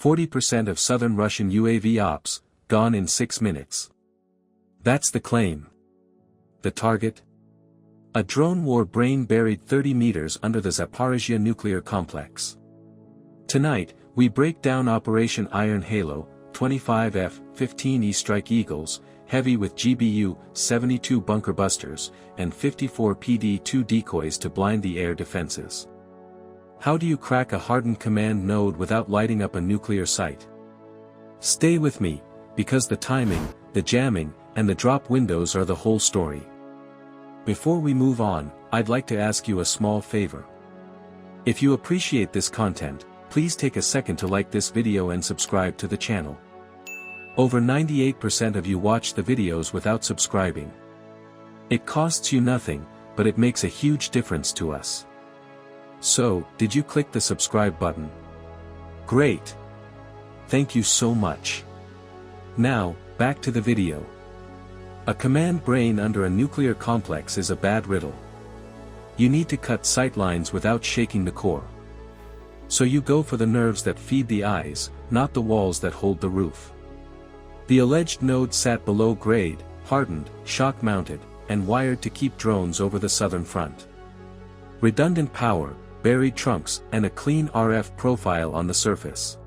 40% of southern Russian UAV ops, gone in 6 minutes. That's the claim. The target? A drone war brain buried 30 meters under the Zaporizhzhia nuclear complex. Tonight, we break down Operation Iron Halo, 25 F-15E Strike Eagles, heavy with GBU, 72 bunker busters, and 54 PD-2 decoys to blind the air defenses. How do you crack a hardened command node without lighting up a nuclear site? Stay with me, because the timing, the jamming, and the drop windows are the whole story. Before we move on, I'd like to ask you a small favor. If you appreciate this content, please take a second to like this video and subscribe to the channel. Over 98% of you watch the videos without subscribing. It costs you nothing, but it makes a huge difference to us. So, did you click the subscribe button? Great! Thank you so much. Now, back to the video. A command brain under a nuclear complex is a bad riddle. You need to cut sight lines without shaking the core. So you go for the nerves that feed the eyes, not the walls that hold the roof. The alleged node sat below grade, hardened, shock-mounted, and wired to keep drones over the southern front. Redundant power, buried trunks, and a clean RF profile on the surface.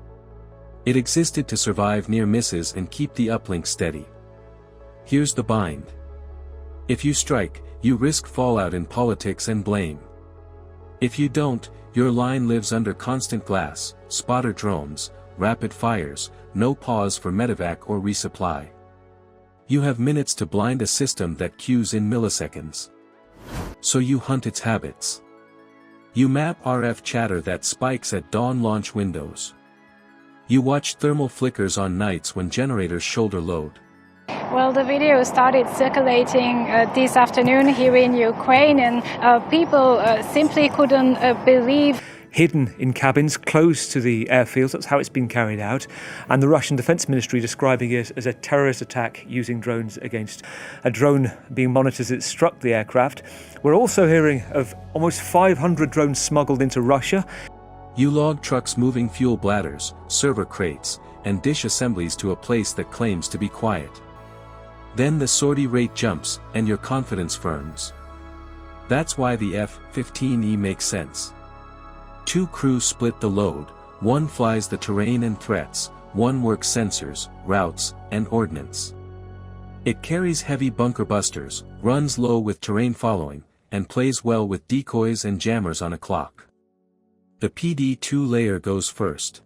It existed to survive near misses and keep the uplink steady. Here's the bind. If you strike, you risk fallout in politics and blame. If you don't, your line lives under constant glass, spotter drones, rapid fires, no pause for medevac or resupply. You have minutes to blind a system that queues in milliseconds. So you hunt its habits. You map RF chatter that spikes at dawn launch windows. You watch thermal flickers on nights when generators shoulder load. Well, the video started circulating this afternoon here in Ukraine, and people simply couldn't believe. Hidden in cabins close to the airfields, that's how it's been carried out, and the Russian Defense Ministry describing it as a terrorist attack using drones against a drone being monitored as it struck the aircraft. We're also hearing of almost 500 drones smuggled into Russia. You log trucks moving fuel bladders, server crates, and dish assemblies to a place that claims to be quiet. Then the sortie rate jumps, and your confidence firms. That's why the F-15E makes sense. 2 crews split the load, one flies the terrain and threats, one works sensors, routes, and ordnance. It carries heavy bunker busters, runs low with terrain following, and plays well with decoys and jammers on a clock. The PD-2 layer goes first.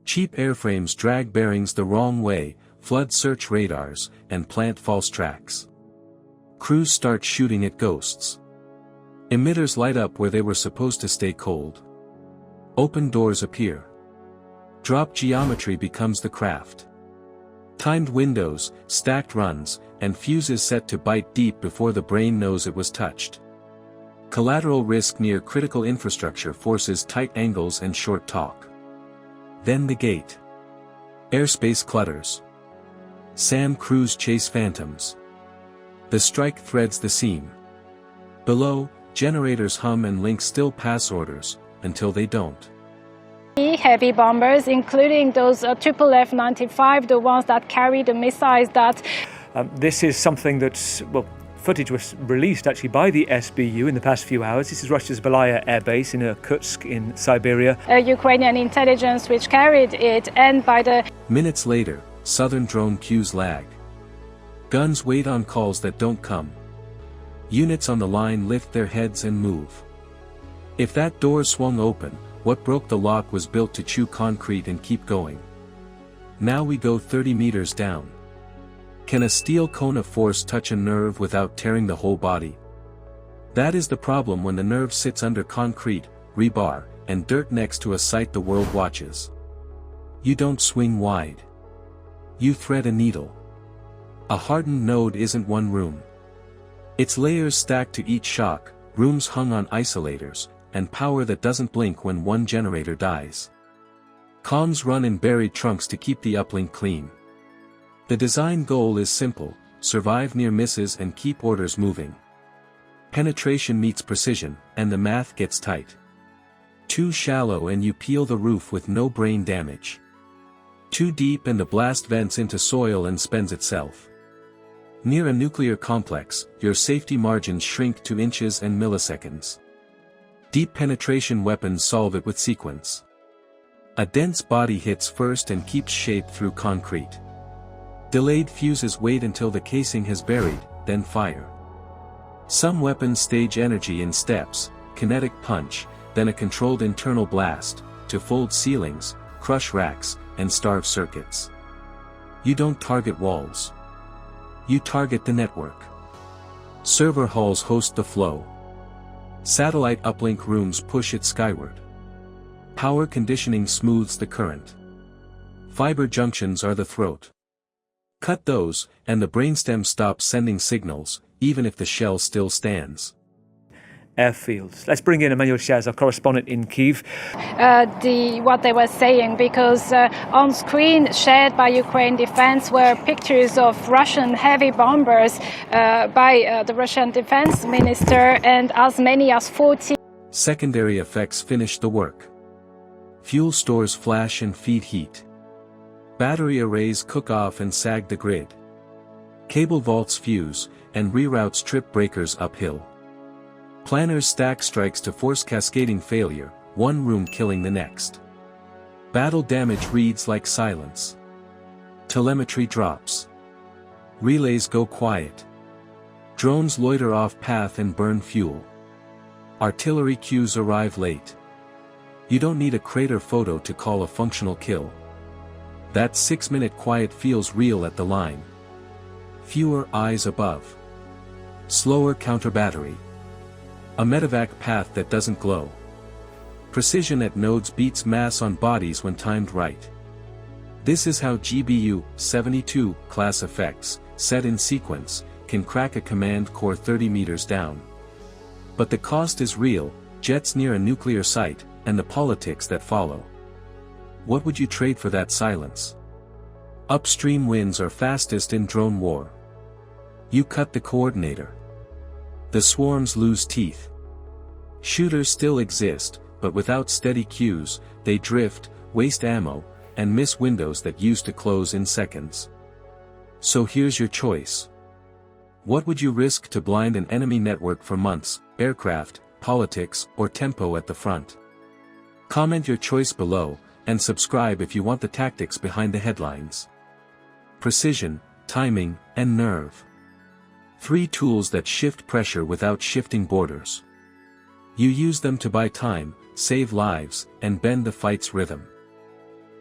Cheap airframes drag bearings the wrong way, flood search radars, and plant false tracks. Crews start shooting at ghosts. Emitters light up where they were supposed to stay cold. Open doors appear. Drop geometry becomes the craft. Timed windows, stacked runs, and fuses set to bite deep before the brain knows it was touched. Collateral risk near critical infrastructure forces tight angles and short talk. Then the gate. Airspace clutters. SAM crews chase phantoms. The strike threads the seam. Below, generators hum and link still pass orders, until they don't. Heavy bombers, including those triple F-95, the ones that carry the missiles that... This is something that's, well, footage was released actually by the SBU in the past few hours. This is Russia's Belaya Air Base in Irkutsk in Siberia. Ukrainian intelligence which carried it, and by the... Minutes later, southern drone queues lag. Guns wait on calls that don't come. Units on the line lift their heads and move. If that door swung open, what broke the lock was built to chew concrete and keep going. Now we go 30 meters down. Can a steel cone of force touch a nerve without tearing the whole body? That is the problem when the nerve sits under concrete, rebar, and dirt next to a site the world watches. You don't swing wide. You thread a needle. A hardened node isn't one room. It's layers stacked to each shock, rooms hung on isolators, and power that doesn't blink when one generator dies. Comms run in buried trunks to keep the uplink clean. The design goal is simple: survive near misses and keep orders moving. Penetration meets precision, and the math gets tight. Too shallow and you peel the roof with no brain damage. Too deep and the blast vents into soil and spends itself. Near a nuclear complex, your safety margins shrink to inches and milliseconds. Deep penetration weapons solve it with sequence. A dense body hits first and keeps shape through concrete. Delayed fuses wait until the casing has buried, then fire. Some weapons stage energy in steps, kinetic punch, then a controlled internal blast, to fold ceilings, crush racks, and starve circuits. You don't target walls. You target the network. Server halls host the flow. Satellite uplink rooms push it skyward. Power conditioning smooths the current. Fiber junctions are the throat. Cut those, and the brainstem stops sending signals, even if the shell still stands. Airfields. Let's bring in Emmanuel Chiaz, our correspondent in Kyiv. What they were saying, because on screen shared by Ukraine Defense were pictures of Russian heavy bombers by the Russian Defense Minister, and as many as 40. Secondary effects finish the work. Fuel stores flash and feed heat. Battery arrays cook off and sag the grid. Cable vaults fuse, and reroutes trip breakers uphill. Planners stack strikes to force cascading failure, one room killing the next. Battle damage reads like silence. Telemetry drops. Relays go quiet. Drones loiter off path and burn fuel. Artillery queues arrive late. You don't need a crater photo to call a functional kill. That 6-minute quiet feels real at the line. Fewer eyes above. Slower counter-battery. A medevac path that doesn't glow. Precision at nodes beats mass on bodies when timed right. This is how GBU-72 class effects, set in sequence, can crack a command core 30 meters down. But the cost is real, jets near a nuclear site, and the politics that follow. What would you trade for that silence? Upstream wins are fastest in drone war. You cut the coordinator. The swarms lose teeth. Shooters still exist, but without steady cues, they drift, waste ammo, and miss windows that used to close in seconds. So here's your choice. What would you risk to blind an enemy network for months, aircraft, politics, or tempo at the front? Comment your choice below, and subscribe if you want the tactics behind the headlines. Precision, timing, and nerve. 3 tools that shift pressure without shifting borders. You use them to buy time, save lives, and bend the fight's rhythm.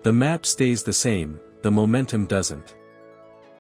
The map stays the same, the momentum doesn't.